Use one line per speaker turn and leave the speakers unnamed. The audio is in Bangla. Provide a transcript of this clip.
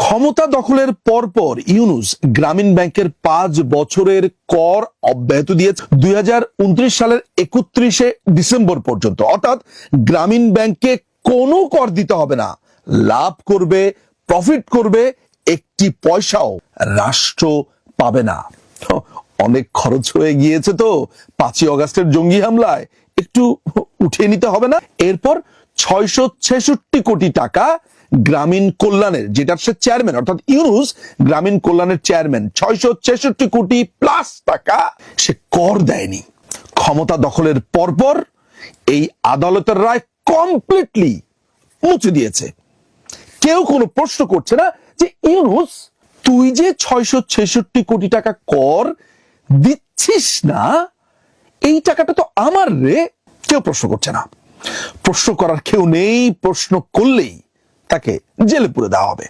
ক্ষমতা দখলের পরপর ইউনূস গ্রামীণ ব্যাংকের 5 বছরের কর অব্যাহত দিয়েছে 2029 সালের 31শে ডিসেম্বর পর্যন্ত। অর্থাৎ গ্রামীণ ব্যাংকে কোনো কর দিতে হবে না, লাভ করবে, প্রফিট করবে, একটি পয়সাও রাষ্ট্র পাবে না। অনেক খরচ হয়ে গিয়েছে তো 5ই আগস্টের জঙ্গি হামলায়, একটু উঠিয়ে নিতে হবে না। এরপর 666 কোটি টাকা গ্রামীণ কল্যাণের, যেটার সে চেয়ারম্যান, অর্থাৎ ইউনূস গ্রামীণ কল্যাণের চেয়ারম্যান, 666 কোটি প্লাস টাকা সে কর দেয়নি। ক্ষমতা দখলের পরপর এই আদালতের রায় কমপ্লিটলি মুছে দিয়েছে। কেউ কোনো প্রশ্ন করছে না যে ইউনূস তুই যে 666 কোটি টাকা কর দিচ্ছিস না, এই টাকাটা তো আমার রে। কেউ প্রশ্ন করছে না, প্রশ্ন করার কেউ নেই। প্রশ্ন করলেই তাকে জেলে পুরে দেওয়া হবে।